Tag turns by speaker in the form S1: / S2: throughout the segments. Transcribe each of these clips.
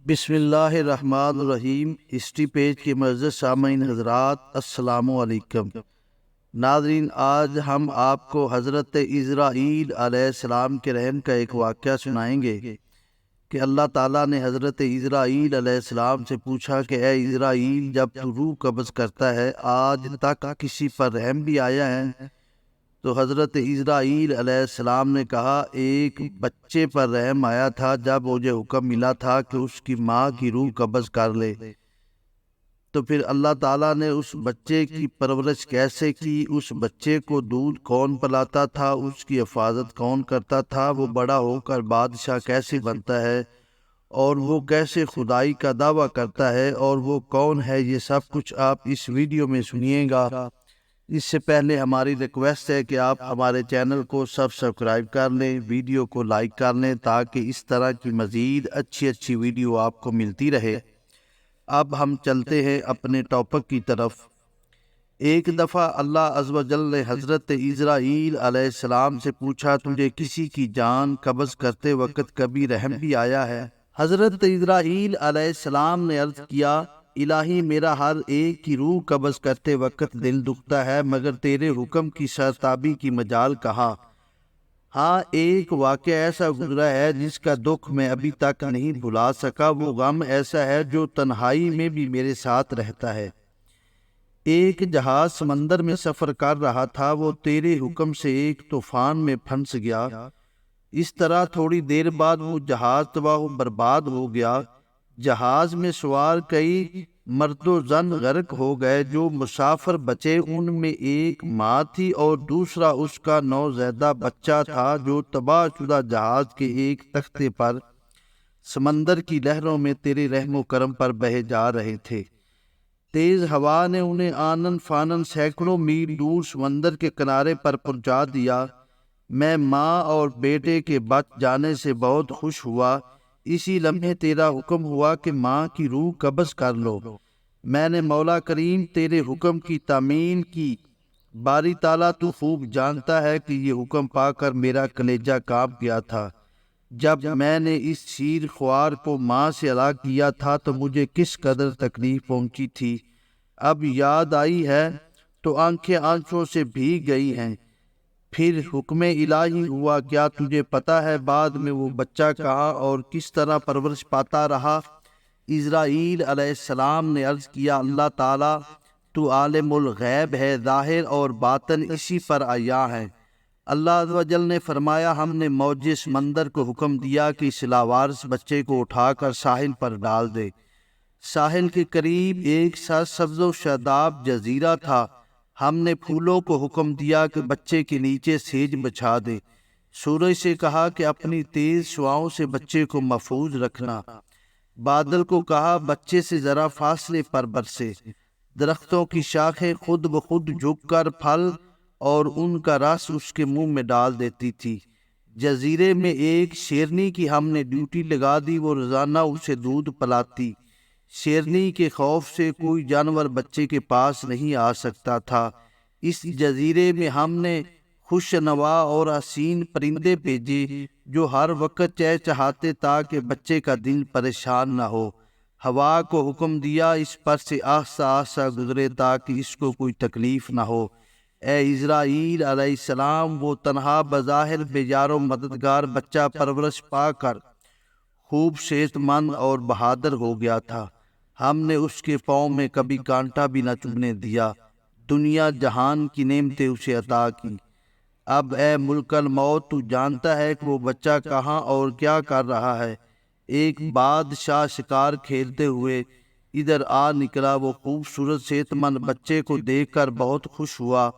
S1: بسم اللہ الرحمن الرحیم۔ ہسٹری پیج کے معزز سامعین حضرات، السلام علیکم۔ ناظرین، آج ہم آپ کو حضرت اسرائیل علیہ السلام کے رحم کا ایک واقعہ سنائیں گے کہ اللہ تعالیٰ نے حضرت اسرائیل علیہ السلام سے پوچھا کہ اے اسرائیل، جب تو روح قبض کرتا ہے آج تک کسی پر رحم بھی آیا ہے؟ تو حضرت اسرائیل علیہ السلام نے کہا، ایک بچے پر رحم آیا تھا جب مجھے حکم ملا تھا کہ اس کی ماں کی روح قبض کر لے۔ تو پھر اللہ تعالیٰ نے اس بچے کی پرورش کیسے کی، اس بچے کو دودھ کون پلاتا تھا، اس کی حفاظت کون کرتا تھا، وہ بڑا ہو کر بادشاہ کیسے بنتا ہے، اور وہ کیسے خدائی کا دعویٰ کرتا ہے، اور وہ کون ہے، یہ سب کچھ آپ اس ویڈیو میں سنیے گا۔ اس سے پہلے ہماری ریکویسٹ ہے کہ آپ ہمارے چینل کو سبسکرائب کر لیں، ویڈیو کو لائک کر لیں تاکہ اس طرح کی مزید اچھی ویڈیو آپ کو ملتی رہے۔ اب ہم چلتے ہیں اپنے ٹاپک کی طرف۔ ایک دفعہ اللہ عز و جل نے حضرت اسرائیل علیہ السلام سے پوچھا، تجھے کسی کی جان قبض کرتے وقت کبھی رحم بھی آیا ہے؟ حضرت اسرائیل علیہ السلام نے عرض کیا، الہی، میرا ہر ایک کی روح قبض کرتے وقت دل دکھتا ہے، مگر تیرے حکم کی سرتابی کی مجال کہاں؟ ہاں، ایک واقعہ ایسا گزرا ہے جس کا دکھ میں ابھی تک نہیں بھلا سکا۔ وہ غم ایسا ہے جو تنہائی میں بھی میرے ساتھ رہتا ہے۔ ایک جہاز سمندر میں سفر کر رہا تھا، وہ تیرے حکم سے ایک طوفان میں پھنس گیا۔ اس طرح تھوڑی دیر بعد وہ جہاز تباہ و برباد ہو گیا۔ جہاز میں سوار کئی مرد و زن غرق ہو گئے۔ جو مسافر بچے ان میں ایک ماں تھی اور دوسرا اس کا نوزائیدہ بچہ تھا، جو تباہ شدہ جہاز کے ایک تختے پر سمندر کی لہروں میں تیرے رحم و کرم پر بہے جا رہے تھے۔ تیز ہوا نے انہیں آنن فانن سینکڑوں میل دور سمندر کے کنارے پر پہنچا دیا۔ میں ماں اور بیٹے کے بچ جانے سے بہت خوش ہوا۔ اسی لمحے تیرا حکم ہوا کہ ماں کی روح قبض کر لو۔ میں نے مولا کریم تیرے حکم کی تعمیل کی۔ باری تعالیٰ تو خوب جانتا ہے کہ یہ حکم پا کر میرا کلیجہ کانپ گیا تھا۔ جب میں نے اس شیر خوار کو ماں سے الگ کیا تھا تو مجھے کس قدر تکلیف پہنچی تھی، اب یاد آئی ہے تو آنکھیں آنسوں سے بھیگ گئی ہیں۔ پھر حکم الہی ہوا۔ کیا تجھے پتہ ہے بعد میں وہ بچہ کہاں اور کس طرح پرورش پاتا رہا؟ اسرائیل علیہ السلام نے عرض کیا، اللہ تعالیٰ تو عالم الغیب ہے، ظاہر اور باطن اسی پر عیاں ہے۔ اللہ عز و جل نے فرمایا، ہم نے موج سمندر کو حکم دیا کہ اس لاوارث بچے کو اٹھا کر ساحل پر ڈال دے۔ ساحل کے قریب ایک سرسبز و شاداب جزیرہ تھا۔ ہم نے پھولوں کو حکم دیا کہ بچے کے نیچے سیج بچھا دے۔ سورج سے کہا کہ اپنی تیز شعاؤں سے بچے کو محفوظ رکھنا۔ بادل کو کہا بچے سے ذرا فاصلے پر برسے۔ درختوں کی شاخیں خود بخود جھک کر پھل اور ان کا رس اس کے منہ میں ڈال دیتی تھی۔ جزیرے میں ایک شیرنی کی ہم نے ڈیوٹی لگا دی، وہ روزانہ اسے دودھ پلاتی۔ شیرنی کے خوف سے کوئی جانور بچے کے پاس نہیں آ سکتا تھا۔ اس جزیرے میں ہم نے خوش نوا اور حسین پرندے بھیجے جو ہر وقت چہچہاتے تاکہ بچے کا دل پریشان نہ ہو۔ ہوا کو حکم دیا اس پر سے آہستہ آہستہ گزرے تاکہ اس کو کوئی تکلیف نہ ہو۔ اے اسرائیل علیہ السلام، وہ تنہا بظاہر بے یار و مددگار بچہ پرورش پا کر خوب صحت مند اور بہادر ہو گیا تھا۔ ہم نے اس کے پاؤں میں کبھی کانٹا بھی نہ چبھنے دیا۔ دنیا جہان کی نعمتیں اسے عطا کی۔ اب اے ملک الموت، تو جانتا ہے کہ وہ بچہ کہاں اور کیا کر رہا ہے۔ ایک بادشاہ شکار کھیلتے ہوئے ادھر آ نکلا۔ وہ خوبصورت صحت مند بچے کو دیکھ کر بہت خوش ہوا،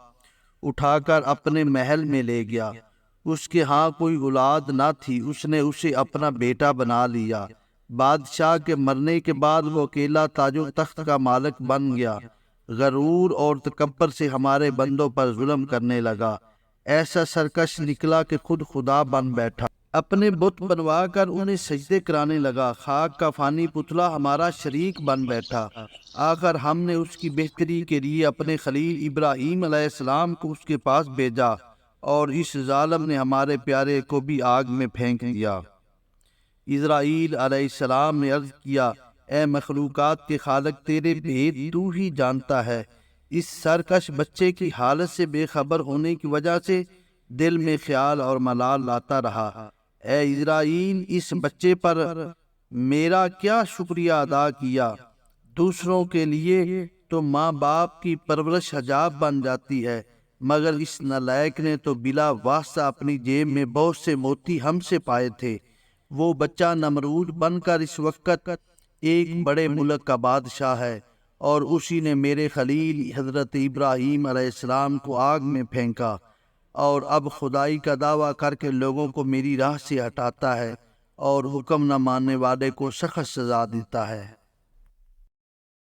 S1: اٹھا کر اپنے محل میں لے گیا۔ اس کے ہاں کوئی اولاد نہ تھی، اس نے اسے اپنا بیٹا بنا لیا۔ بادشاہ کے مرنے کے بعد وہ اکیلا تاج و تخت کا مالک بن گیا۔ غرور اور تکبر سے ہمارے بندوں پر ظلم کرنے لگا۔ ایسا سرکش نکلا کہ خود خدا بن بیٹھا۔ اپنے بت بنوا کر انہیں سجدے کرانے لگا۔ خاک کا فانی پتلا ہمارا شریک بن بیٹھا۔ آخر ہم نے اس کی بہتری کے لیے اپنے خلیل ابراہیم علیہ السلام کو اس کے پاس بھیجا، اور اس ظالم نے ہمارے پیارے کو بھی آگ میں پھینک دیا۔ اسرائیل علیہ السلام نے عرض کیا، اے مخلوقات کے خالق، تیرے بھید تو ہی جانتا ہے۔ اس سرکش بچے کی حالت سے بے خبر ہونے کی وجہ سے دل میں خیال اور ملال لاتا رہا۔ اے اسرائیل، اس بچے پر میرا کیا شکریہ ادا کیا؟ دوسروں کے لیے تو ماں باپ کی پرورش حجاب بن جاتی ہے، مگر اس نالائق نے تو بلا واسطہ اپنی جیب میں بہت سے موتی ہم سے پائے تھے۔ وہ بچہ نمرود بن کر اس وقت ایک بڑے ملک کا بادشاہ ہے، اور اسی نے میرے خلیل حضرت ابراہیم علیہ السلام کو آگ میں پھینکا، اور اب خدائی کا دعویٰ کر کے لوگوں کو میری راہ سے ہٹاتا ہے، اور حکم نہ ماننے والے کو سخت سزا دیتا ہے۔